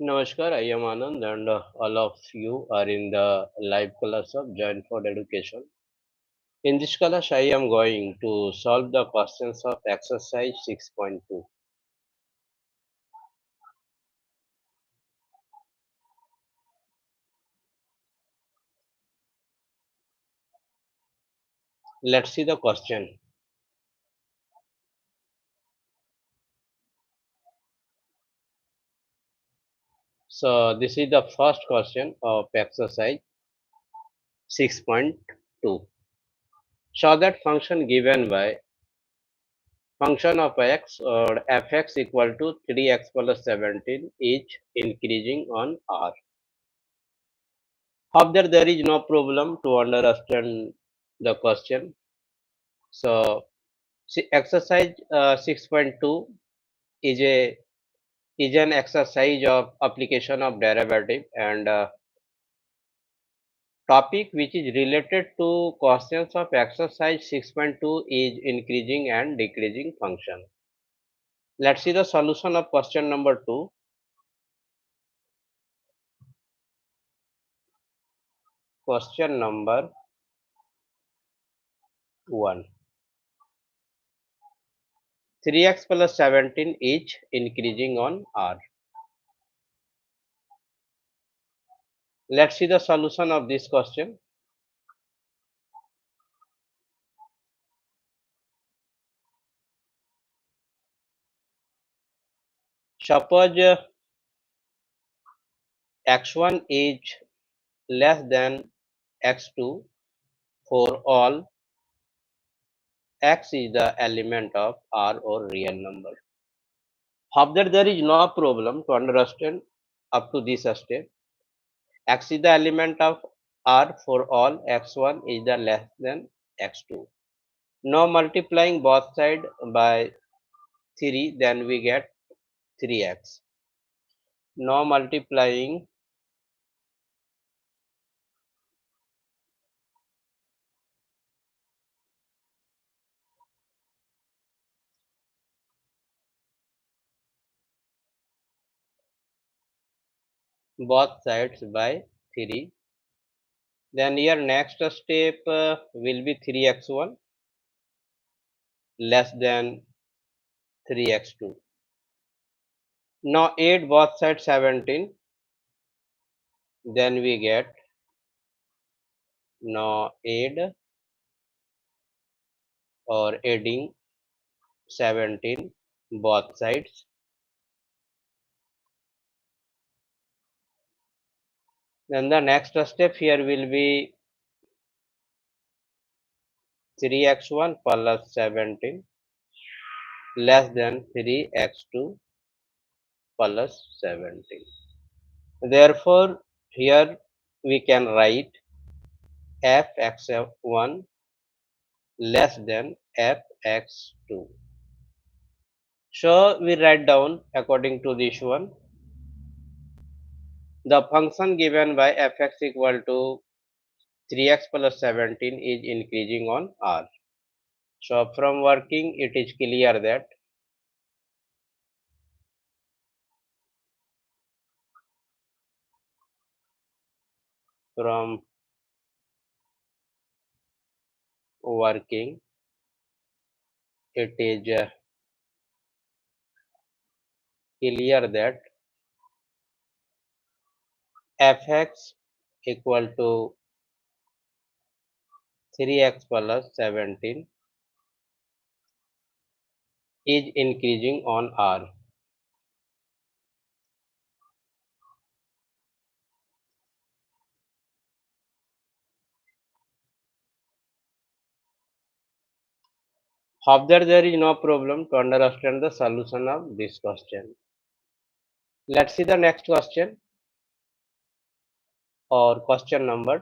Namaskar, I am Anand and all of you are in the live class of Join for Education. In this class, I am going to solve the questions of exercise 6.2. Let's see the question. So, this is the first question of exercise 6.2. Show that function given by function of x or fx equal to 3x plus 17 is increasing on r. Hope that there is no problem to understand the question. So, exercise 6.2 is a is an exercise of application of derivative and topic which is related to questions of exercise 6.2 is increasing and decreasing function. Let's see the solution of question number 2. Question number 1. 3x plus 17 is increasing on r. Let's see the solution of this question. Suppose x1 is less than x2 for all x is the element of R or real number. Hope that there is no problem to understand up to this step. X is the element of R for all x1 is the less than x2. Now multiplying both sides by 3, then we get 3x. Now multiplying both sides by 3. Then here next step will be 3x1 less than 3x2. Now add both sides 17, then we get now add or adding 17 both sides. Then the next step here will be 3x1 plus 17 less than 3x2 plus 17. Therefore, here we can write fx1 less than fx2. So we write down according to this one. The function given by fx equal to 3x plus 17 is increasing on r. So from working it is clear that from working it is clear that fx equal to 3x plus 17 is increasing on r. Hope that there is no problem to understand the solution of this question. Let's see the next question or question number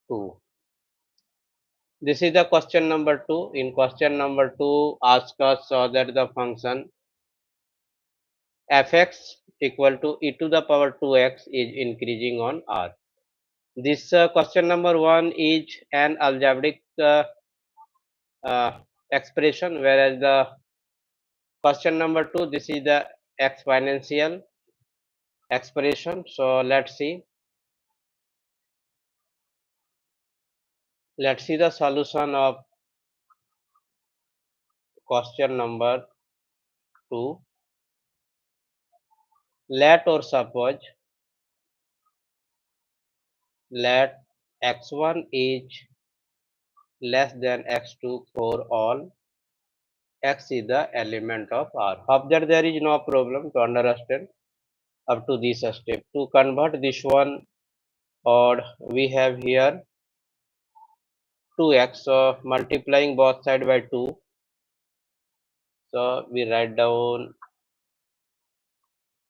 2. This is the question number 2. In question number 2, ask us that the function fx equal to e to the power 2x is increasing on r. This question number 1 is an algebraic expression, whereas the question number 2, this is the exponential expression. So let's see the solution of question number 2. Let or suppose let x1 is less than x2 for all x is the element of R. Hope that there is no problem to understand up to this step. To convert this one, or we have here 2x, so multiplying both side by 2. So we write down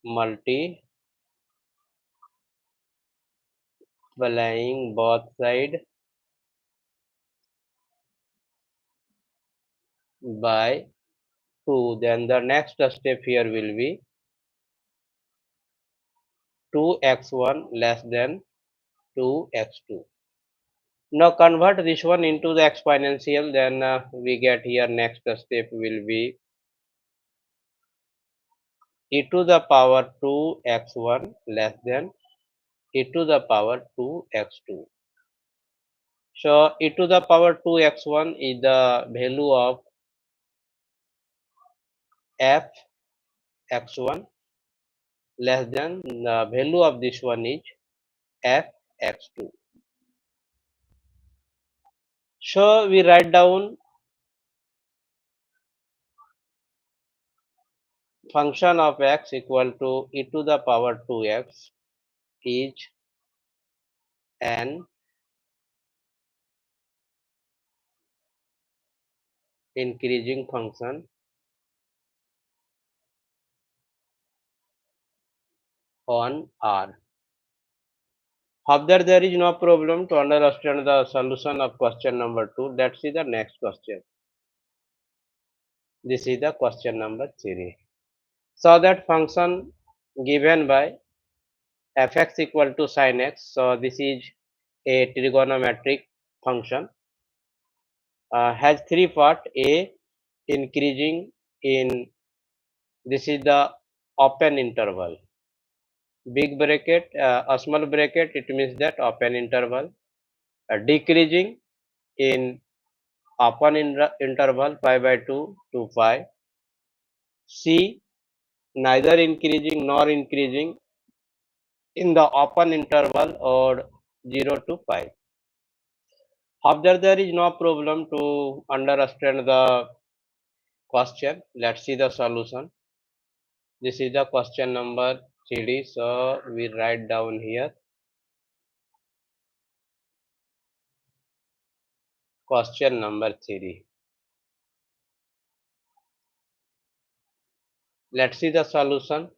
multiplying both side by 2. Then the next step here will be 2x1 less than 2x2. Now convert this one into the exponential, then we get here next step will be e to the power 2x1 less than e to the power 2x2. So e to the power 2x1 is the value of f x1 less than the value of this one is f x2. So we write down function of x equal to e to the power 2x is an increasing function on R. Hope that there is no problem to understand the solution of question number 2. Let's see the next question. This is the question number 3. So that function given by fx equal to sin x. So this is a trigonometric function. Has three parts. A, increasing in, this is the open interval. Big bracket, a small bracket, it means that open interval. Decreasing in open interval pi by 2 to pi. C, neither increasing nor increasing in the open interval or 0 to pi. However, there is no problem to understand the question. Let's see the solution. This is the question number 3D. So we write down here question number 3. Let's see the solution.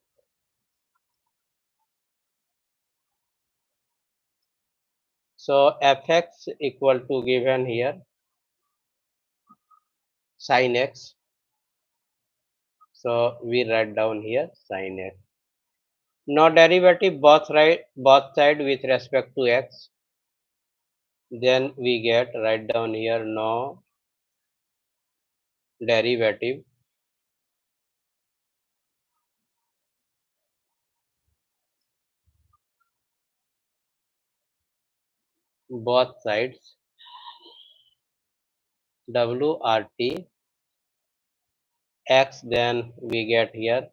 So fx equal to given here sin x. So we write down here sin x. Now derivative both side with respect to x. Then we get write down here no derivative both sides wrt x. Then we get here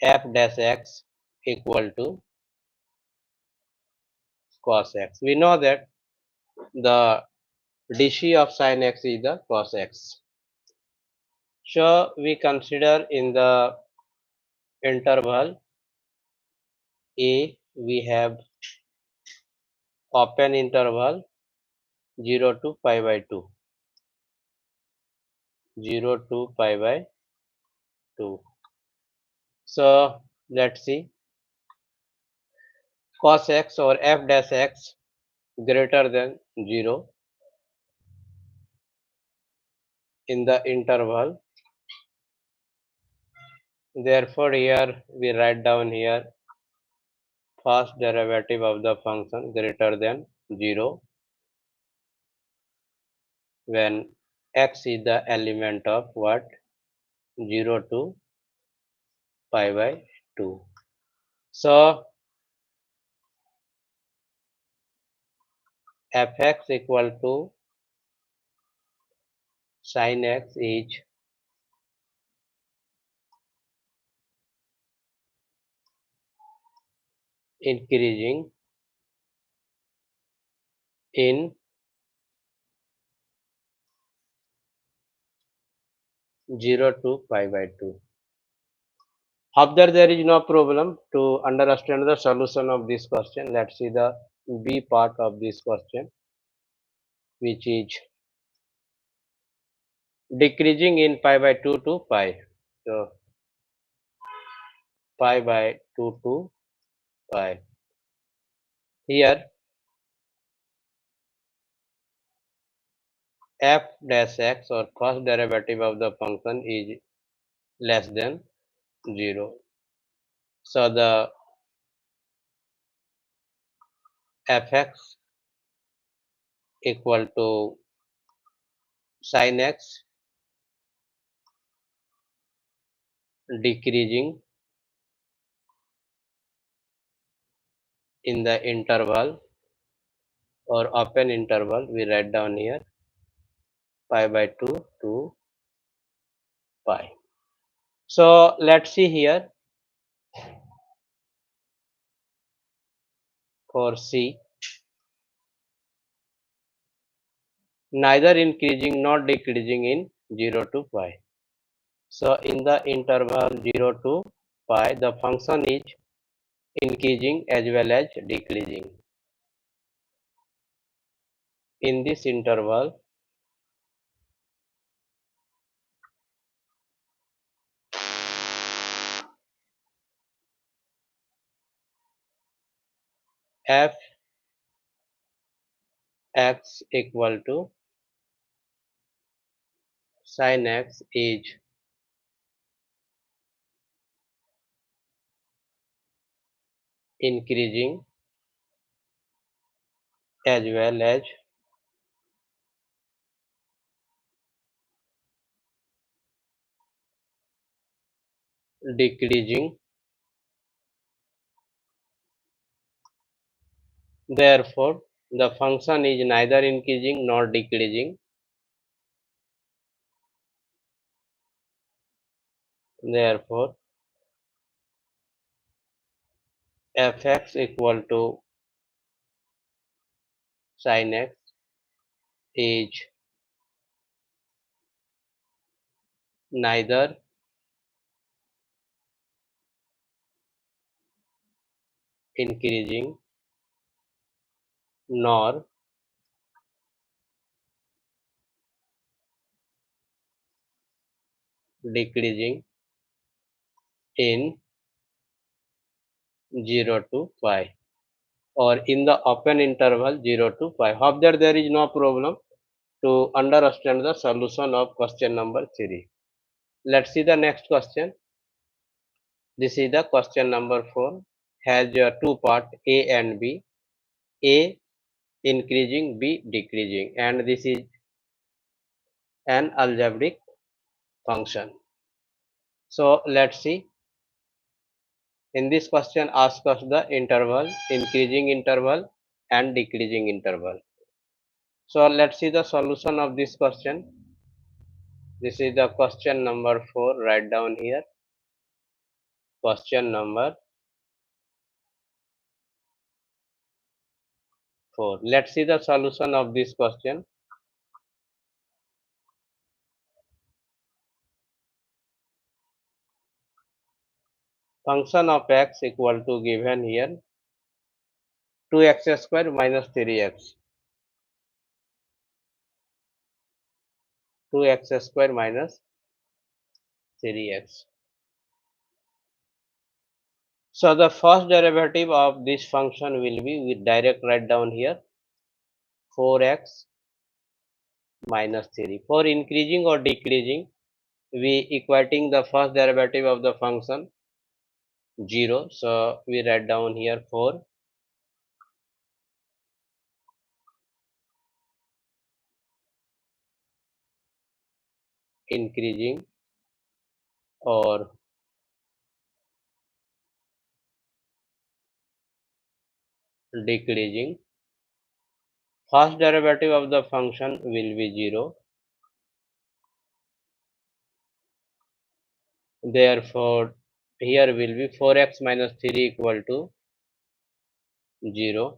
f dash x equal to cos x. We know that the dc of sin x is the cos x. So we consider in the interval a we have open interval 0 to pi by 2. 0 to pi by 2. So let's see cos x or f dash x greater than 0 in the interval. Therefore here we write down here first derivative of the function greater than 0 when x is the element of what 0 to pi by 2. So fx equal to sin x is increasing in 0 to pi by 2. Hope that there is no problem to understand the solution of this question. Let's see the B part of this question, which is decreasing in pi by 2 to pi. So pi by 2 to pi. Here f dash x or first derivative of the function is less than 0. So the fx equal to sin x decreasing in the interval or open interval, we write down here pi by 2 to pi. So let's see here for C, neither increasing nor decreasing in 0 to pi. So in the interval 0 to pi, the function is increasing as well as decreasing. In this interval, f x equal to sin x is increasing as well as decreasing. Therefore, the function is neither increasing nor decreasing. Therefore, fx equal to sin x is neither increasing nor decreasing in 0 to pi or in the open interval 0 to pi. Hope that there is no problem to understand the solution of question number 3. Let's see the next question. This is the question number 4. Has two part A and B. A increasing, B decreasing, and this is an algebraic function. So let's see. In this question, ask us the interval, increasing interval and decreasing interval. So let's see the solution of this question. This is the question number 4. Write down here. Question number 4. Let's see the solution of this question. Function of x equal to given here 2x square minus 3x. 2x square minus 3x. So the first derivative of this function will be, we direct write down here 4x minus 3. For increasing or decreasing, we equating the first derivative of the function 0. So we write down here 4 increasing or decreasing. First derivative of the function will be 0. Therefore, here will be 4x minus 3 equal to 0.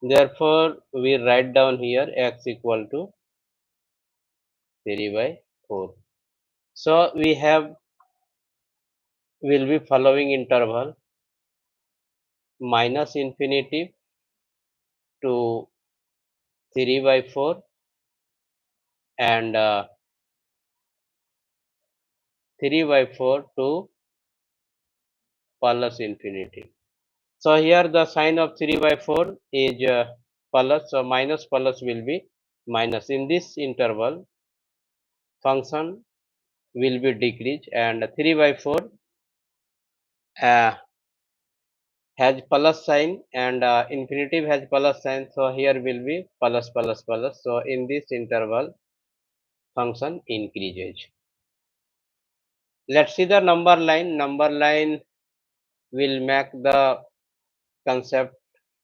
Therefore, we write down here x equal to 3 by 4. So, we will be following interval minus infinity to 3 by 4 and 3 by 4 to plus infinity. So here the sign of 3 by 4 is plus, so minus plus will be minus. In this interval, function will be decreased and 3 by 4 uh, has plus sign and infinitive has plus sign. So here will be plus plus plus. So in this interval, function increases. Let's see the number line. Number line will make the concept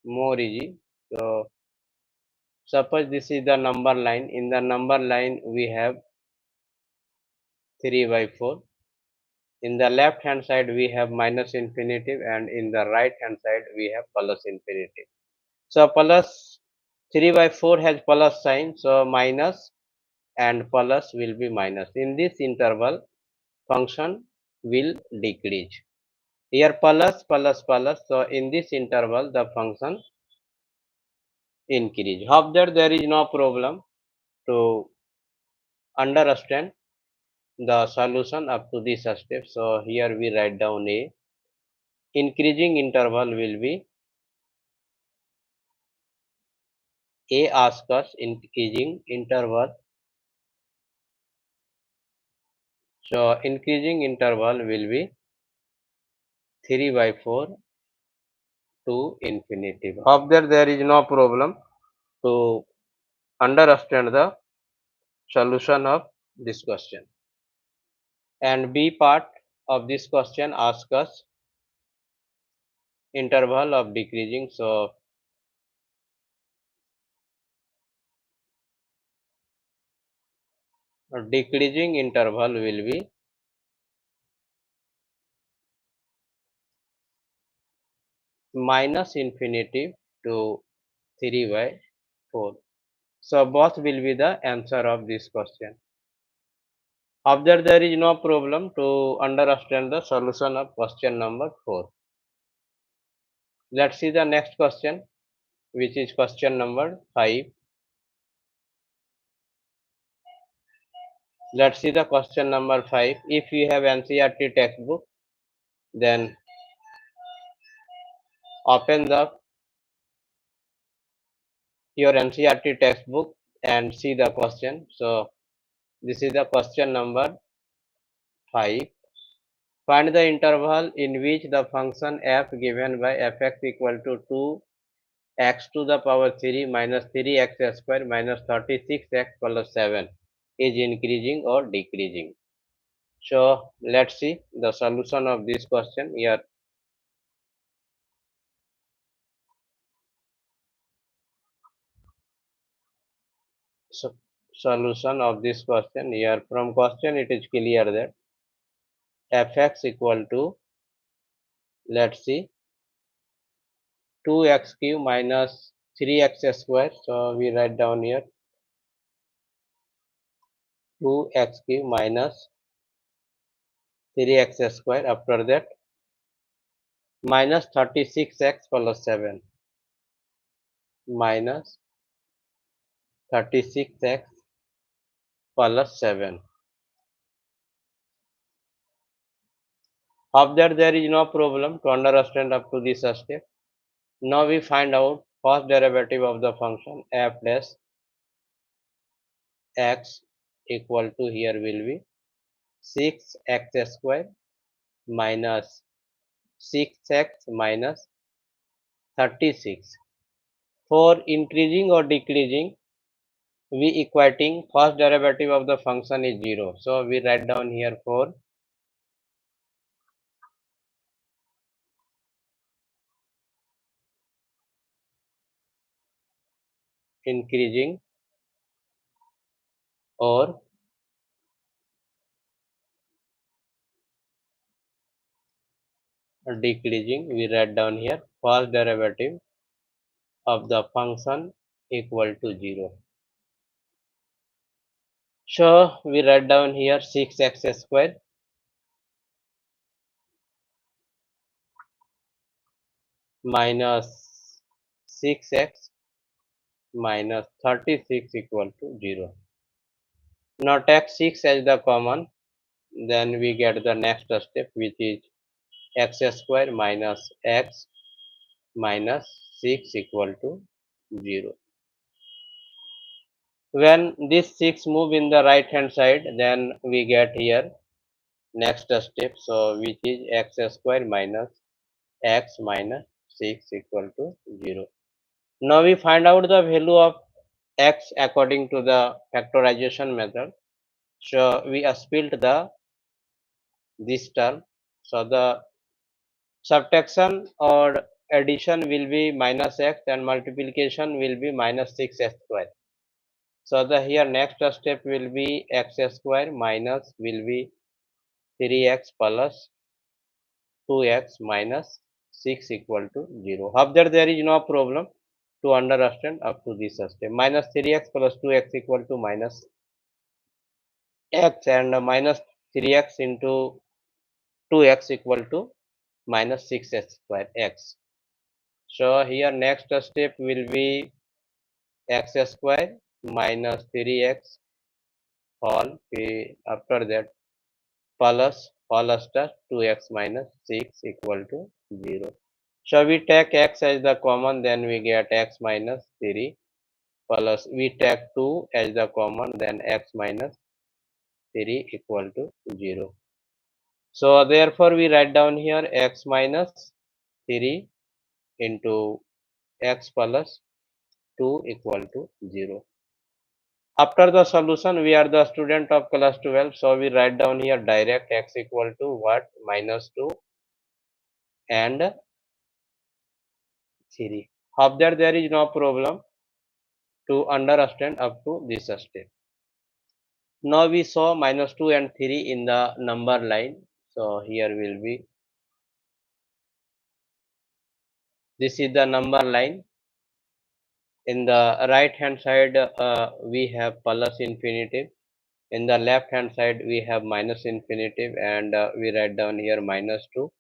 more easy. So suppose this is the number line. In the number line we have 3 by 4. In the left hand side we have minus infinitive and in the right hand side we have plus infinitive. So plus 3 by 4 has plus sign. So minus and plus will be minus. In this interval function will decrease. Here plus plus plus. So in this interval the function increase. Hope that there is no problem to understand the solution up to this step. So here we write down a increasing interval will be a asks us increasing interval. So increasing interval will be 3 by 4 to infinity. Hope that there is no problem to understand the solution of this question. And B part of this question asks us interval of decreasing. So decreasing interval will be minus infinity to 3 by 4. So both will be the answer of this question. Observe there is no problem to understand the solution of question number 4. Let's see the next question, which is question number 5. Let's see the question number 5. If you have NCERT textbook, then open your NCERT textbook and see the question. So this is the question number 5. Find the interval in which the function f given by fx equal to 2x to the power 3 minus 3x square minus 36x plus 7 is increasing or decreasing. So let's see the solution of this question here. So solution of this question here, from question it is clear that fx equal to, let's see, 2x cube minus 3x square. So we write down here 2x cube minus 3x square. After that minus 36x plus 7 minus 36x plus 7. Of that there is no problem to understand up to this step. Now we find out first derivative of the function f dash x equal to, here will be 6x square minus 6x minus 36. For increasing or decreasing, we equating first derivative of the function is 0. So we write down here for increasing or decreasing. We write down here first derivative of the function equal to 0. So we write down here 6x square minus 6x minus 36 equal to 0. Now take 6 as the common, then we get the next step, which is x square minus x minus 6 equal to 0. When this 6 move in the right hand side, then we get here next step, so which is x square minus x minus 6 equal to 0. Now we find out the value of x according to the factorization method. So we split the this term. So the subtraction or addition will be minus x and multiplication will be minus 6x square. So the here next step will be x square minus will be 3x plus 2x minus 6 equal to 0. After there is no problem to understand up to this step. Minus 3x plus 2x equal to minus x and minus 3x into 2x equal to minus 6x square x. So here next step will be x square minus 3x whole, after that plus whole star 2x minus 6 equal to 0. So we take x as the common, then we get x minus 3 plus we take 2 as the common, then x minus 3 equal to 0. So therefore we write down here x minus 3 into x plus 2 equal to 0. After the solution, we are the student of class 12, so we write down here direct x equal to what? Minus 2 and 3. After there is no problem to understand up to this step. Now we saw minus 2 and 3 in the number line. So here will be, this is the number line. In the right hand side, we have plus infinitive. In the left hand side, we have minus infinitive, and we write down here minus 2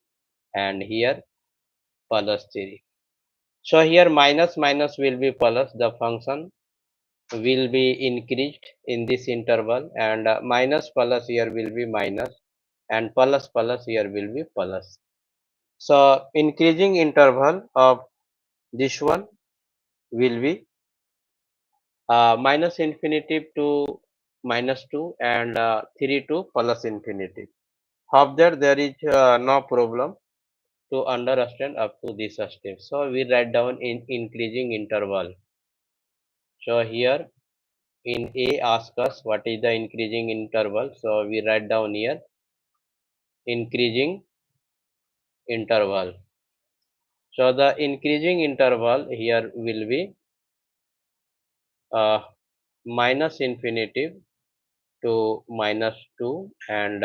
and here plus 3. So here minus minus will be plus, the function will be increased in this interval, and minus plus here will be minus and plus plus here will be plus. So increasing interval of this one will be minus infinity to minus 2 and 3 to plus infinity. After there is no problem to understand up to this step. So we write down in increasing interval. So here in A ask us what is the increasing interval. So we write down here increasing interval. So the increasing interval here will be uh, minus infinity to minus 2 and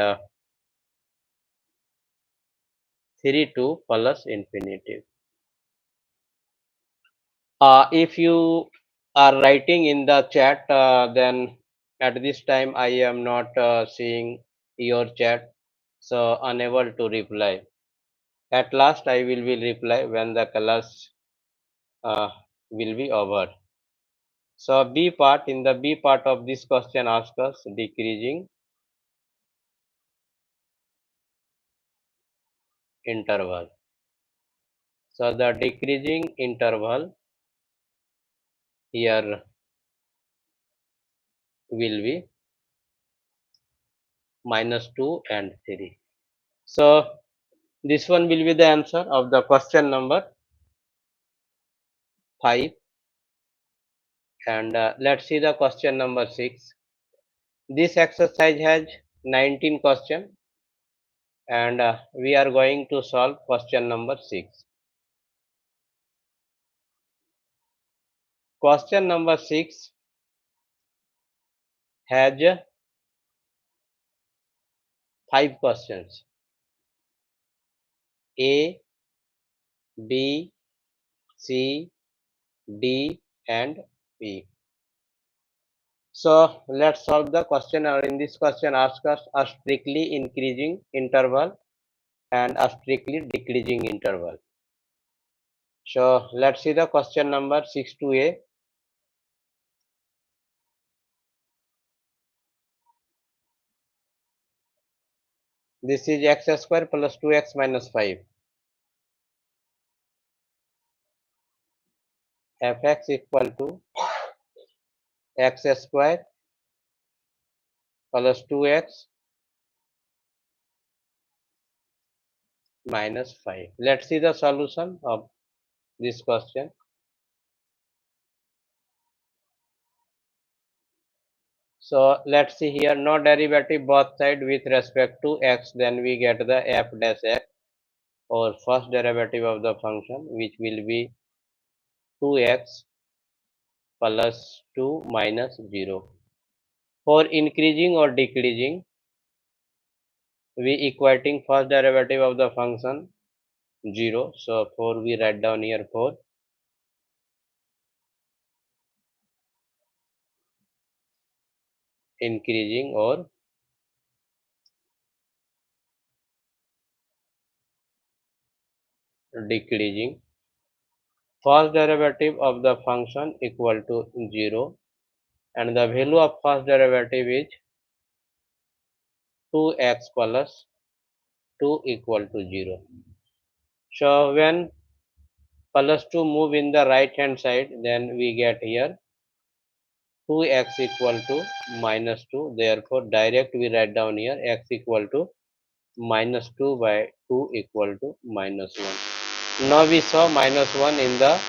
3 to plus infinity. If you are writing in the chat, then at this time I am not seeing your chat, so unable to reply. At last I will be reply when the class uh, will be over. So B part, in the B part of this question asks us decreasing interval. So the decreasing interval here will be minus 2 and 3. So this one will be the answer of the question number 5. And let's see the question number 6. This exercise has 19 questions, and we are going to solve question number 6. Question number 6 has 5 questions: A, B, C, D, and E. So let's solve the question. Or in this question, ask us a strictly increasing interval and a strictly decreasing interval. So let's see the question number 6 to A. This is x square plus 2x minus 5. Fx equal to x square plus 2x minus 5. Let's see the solution of this question. So let's see here, no derivative both side with respect to x, then we get the f dash x, or first derivative of the function, which will be 2x plus 2 minus 0. For increasing or decreasing, we equating first derivative of the function 0. So 4 we write down here 4. Increasing or decreasing, first derivative of the function equal to 0, and the value of first derivative is 2x plus 2 equal to 0. So when plus 2 move in the right hand side, then we get here 2x equal to minus 2. Therefore direct we write down here x equal to minus 2 by 2 equal to minus 1. Now we saw minus 1 in the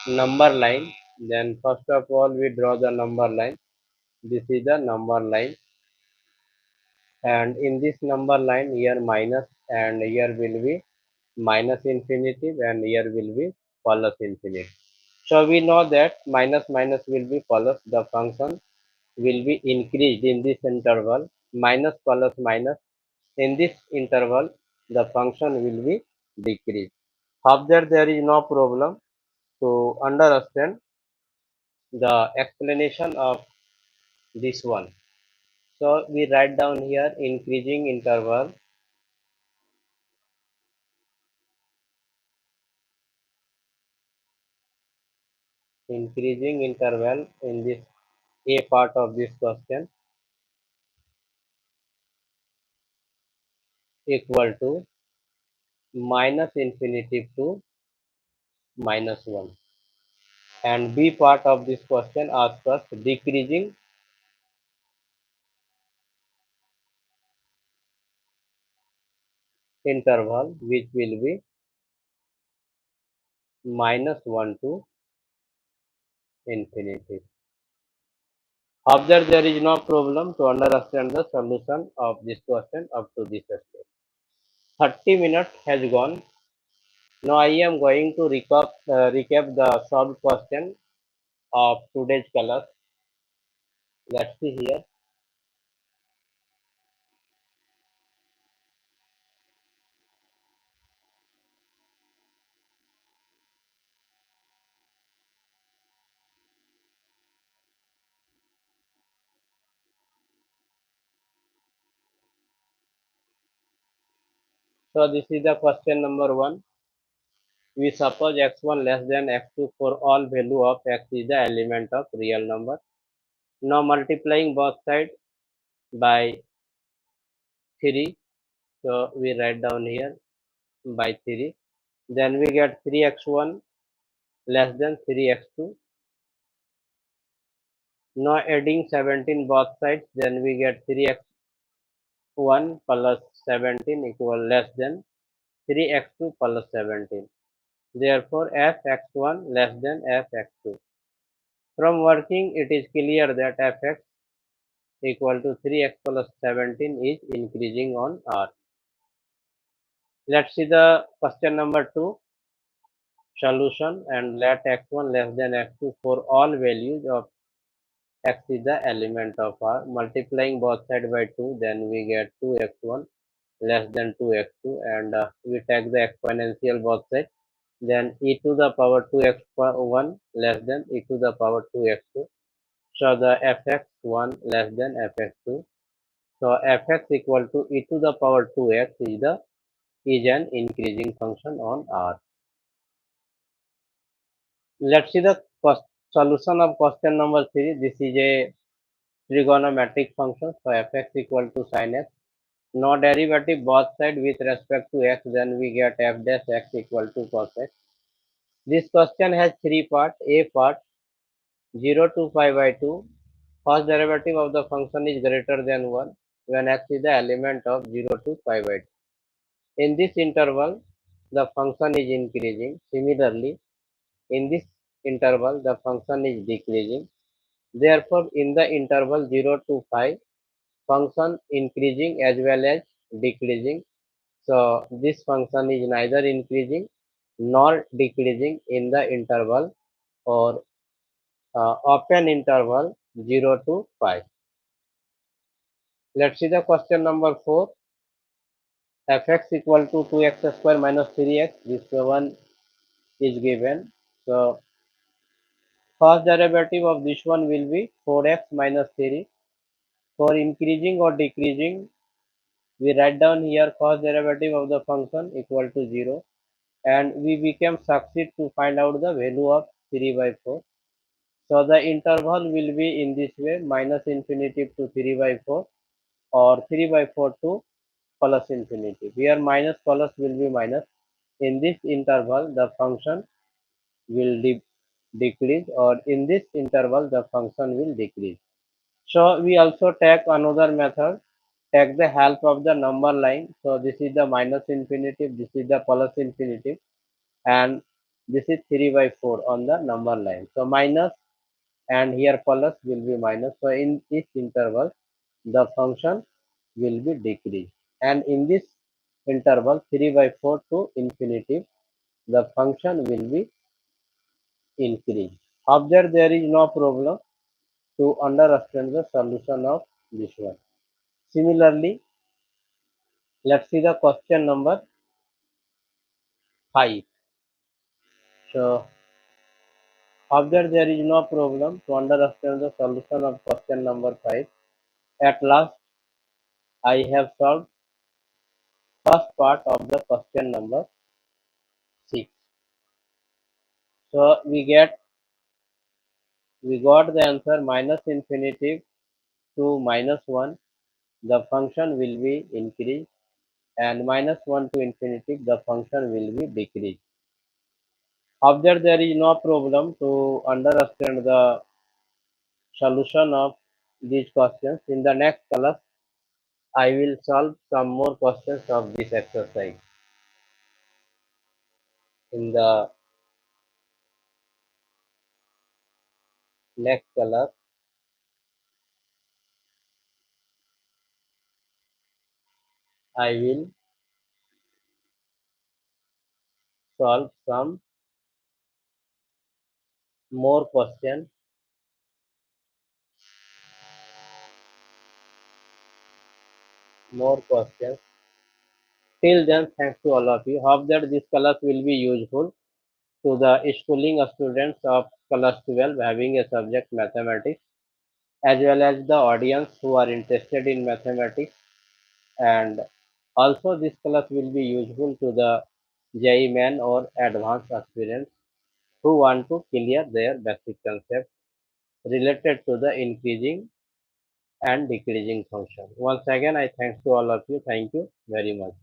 number line. Then first of all we draw the number line. This is the number line, and in this number line here minus, and here will be minus infinity, and here will be plus infinity. So we know that minus minus will be plus, the function will be increased in this interval, minus plus minus, in this interval the function will be decreased. However, there is no problem to understand the explanation of this one. So we write down here increasing interval in this A part of this question equal to minus infinity to minus 1, and B part of this question asks us decreasing interval, which will be minus 1 to infinity. Observe, there is no problem to understand the solution of this question up to this stage. 30 minutes has gone. Now I am going to recap the solved question of today's class. Let's see here. So this is the question number 1. We suppose x1 less than x2 for all value of x is the element of real number. Now multiplying both sides by 3. So we write down here by 3. Then we get 3x1 less than 3x2. Now adding 17 both sides, then we get 3x1 plus 17 equal less than 3x2 plus 17. Therefore fx1 less than fx2. From working, it is clear that fx equal to 3x plus 17 is increasing on R. Let's see the question number 2. solution, and let x1 less than x2 for all values of x is the element of R. Multiplying both sides by 2, then we get 2x1 less than 2x2, and we take the exponential both sides. Then e to the power 2x1 less than e to the power 2x2. So the fx1 less than fx2. So fx equal to e to the power 2x is an increasing function on R. Let's see the solution of question number 3. This is a trigonometric function. So fx equal to sin x. No derivative both sides with respect to x, then we get f dash x equal to cos x. This question has three parts. A part 0 to pi by 2. First derivative of the function is greater than 1 when x is the element of 0 to pi by 2. In this interval, the function is increasing. Similarly, in this interval, the function is decreasing. Therefore, in the interval 0 to pi, function increasing as well as decreasing. So, this function is neither increasing nor decreasing in the interval or open interval 0 to pi. Let's see the question number 4. Fx equal to 2x square minus 3x. This one is given. So, first derivative of this one will be 4x minus 3. For increasing or decreasing, we write down here first derivative of the function equal to 0, and we became succeed to find out the value of 3 by 4. So the interval will be in this way, minus infinity to 3 by 4 or 3 by 4 to plus infinity. Here minus plus will be minus. In this interval, the function will decrease, or in this interval, the function will decrease. So we also take another method, take the help of the number line. So this is the minus infinity, this is the plus infinity, and this is 3 by 4 on the number line. So minus and here plus will be minus. So in this interval, the function will be decreased. And in this interval 3 by 4 to infinity, the function will be increased. Observe there is no problem to understand the solution of this one. Similarly, let's see the question number 5. So, observe there is no problem to understand the solution of question number 5. At last, I have solved first part of the question number 6. So, we got the answer minus infinity to minus 1. The function will be increased, and minus 1 to infinity, the function will be decreased. Observe there is no problem to understand the solution of these questions. In the next class, I will solve some more questions of this exercise. In the next class, I will solve some more questions. More questions. Till then, thanks to all of you. Hope that this class will be useful to the schooling students of class 12 having a subject mathematics, as well as the audience who are interested in mathematics. And also this class will be useful to the JEE main or advanced aspirants who want to clear their basic concepts related to the increasing and decreasing function. Once again, I thanks to all of you. Thank you very much.